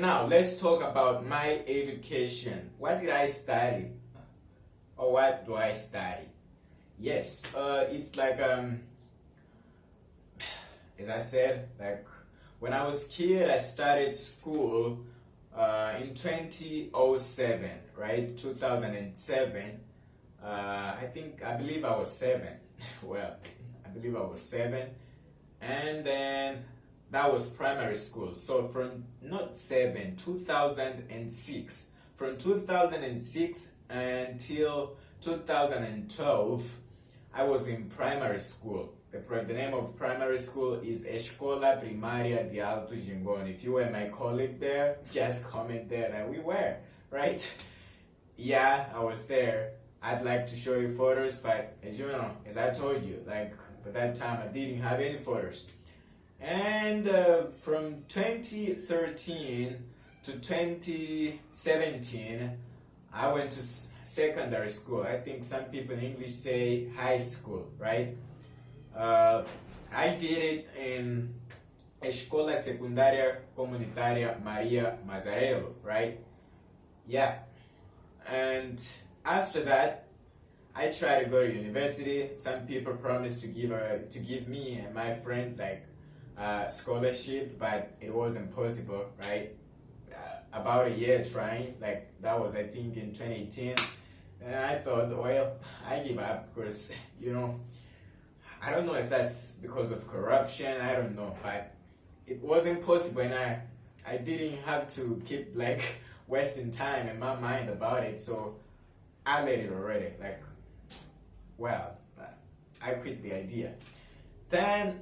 now let's talk about my education. What did I study? Or what do I study? Yes, it's like as I said, like when I was kid, I started school in 2007, right? 2007. I believe I was 7. Well, I believe I was 7, and then that was primary school. So from not 7, 2006. From 2006 until 2012, I was in primary school. The name of primary school is Escola Primaria de Alto Jingon. If you were my colleague there, just comment there that we were, right? Yeah, I was there. I'd like to show you photos, but as you know, as I told you, like at that time I didn't have any photos. And from 2013 to 2017, I went to secondary school. I think some people in English say high school, right? I did it in Escola Secundaria Comunitaria Maria Mazzarello, right? Yeah. And after that, I tried to go to university. Some people promised to give me and my friend like scholarship, but it wasn't possible, right? About a year trying, like that was I think in 2018, and I thought, well, I give up because I don't know if that's because of corruption, I don't know, but it wasn't possible, and I didn't have to keep like wasting time in my mind about it, so I let it already. Like, well, I quit the idea. Then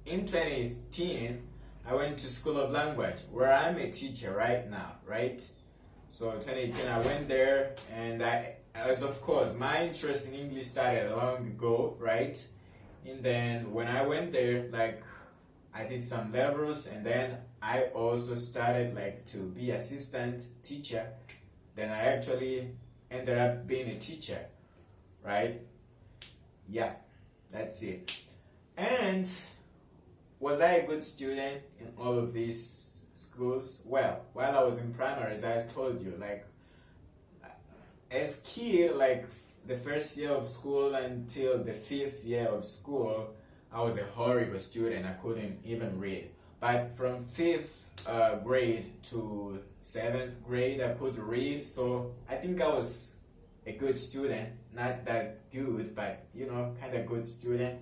in 2018, I went to School of Language, where I'm a teacher right now, right? So 2018, I went there, and as of course, my interest in English started long ago, right? And then when I went there, like I did some levels, and then I also started like to be assistant teacher. Then I actually ended up being a teacher, right? Yeah, that's it. And was I a good student in all of these schools? Well, while I was in primary, as I told you, like as kid, like the first year of school until the 5th year of school, I was a horrible student. I couldn't even read. But from 5th grade to 7th grade, I could read. So I think I was a good student. Not that good, but kind of good student.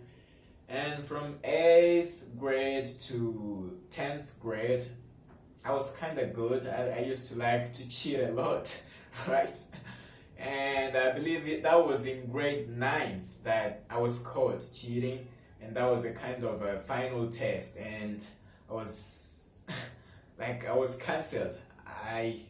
And from 8th grade to 10th grade, I was kind of good. I used to like to cheat a lot, right? And I believe that was in grade 9th that I was caught cheating, and that was a kind of a final test, and I was like, I was cancelled. I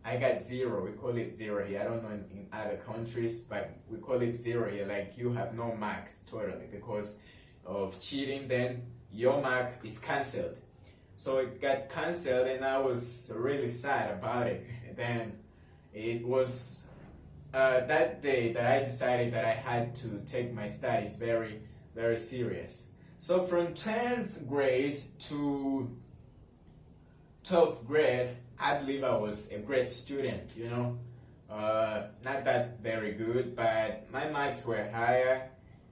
got 0. We call it 0 here. I don't know in other countries, but we call it 0 here. Like you have no marks totally because of cheating. Then your mark is cancelled. So it got cancelled, and I was really sad about it. And then it was that day that I decided that I had to take my studies very, very serious. So from 10th grade to 12th grade, I believe I was a great student, not that very good, but my marks were higher,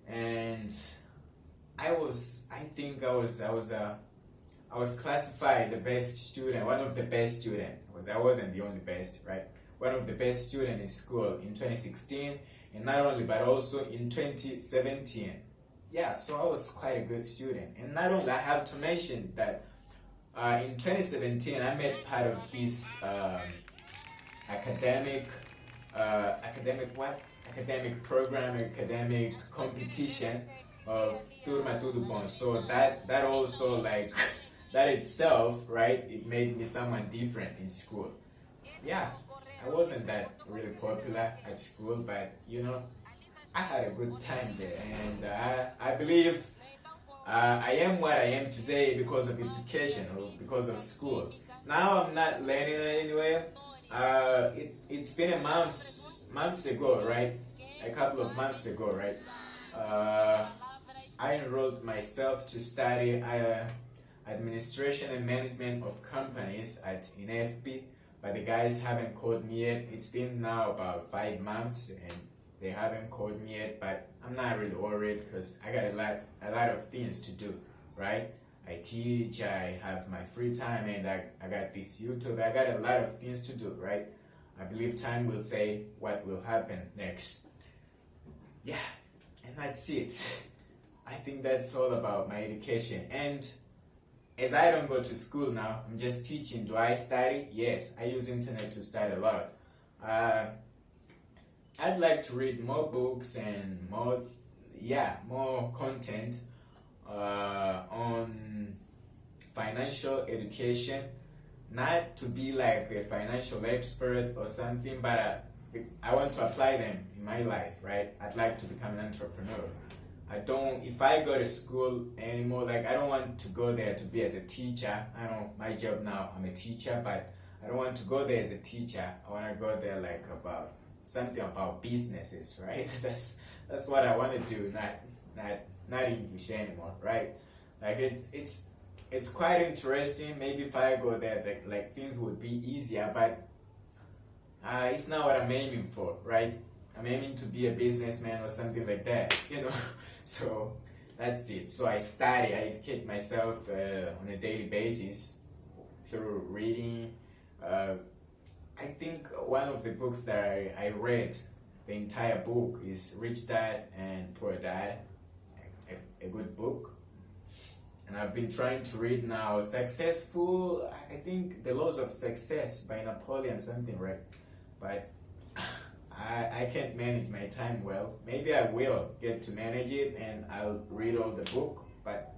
and I was classified the best student, one of the best students. I wasn't the only best, right? One of the best students in school in 2016, and not only, but also in 2017. Yeah, so I was quite a good student. And not only, I have to mention that in 2017, I made part of this academic program, academic competition of Turma Tudo Bom. So that also, like, that itself, right, it made me someone different in school. Yeah, I wasn't that really popular at school, but I had a good time there, and I believe I am what I am today because of education or because of school. Now I'm not learning anywhere. It's been months ago, right? A couple of months ago, right? I enrolled myself to study. administration and management of companies at INFP, but the guys haven't called me yet. It's been now about 5 months and they haven't called me yet, but I'm not really worried because I got a lot of things to do, right? I teach, I have my free time, and I got this YouTube. I got a lot of things to do, right? I believe time will say what will happen next. Yeah, and that's it. I think that's all about my education. And as I don't go to school now, I'm just teaching. Do I study? Yes, I use internet to study a lot. I'd like to read more books and more content on financial education. Not to be like a financial expert or something, but I want to apply them in my life, right? I'd like to become an entrepreneur. If I go to school anymore, like I don't want to go there to be as a teacher. I know my job now, I'm a teacher, but I don't want to go there as a teacher. I want to go there like about something about businesses, right? That's what I want to do, not English anymore, right? Like it's quite interesting. Maybe if I go there, like things would be easier, but it's not what I'm aiming for, right? I'm aiming to be a businessman or something like that, So that's it. So I study, I educate myself on a daily basis through reading. I think one of the books that I read, the entire book, is Rich Dad and Poor Dad, a good book. And I've been trying to read now Successful, I think The Laws of Success by Napoleon something, right? But I can't manage my time well. Maybe I will get to manage it and I'll read all the book, but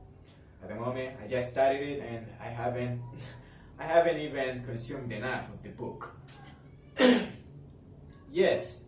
at the moment I just started it and I haven't even consumed enough of the book. Yes,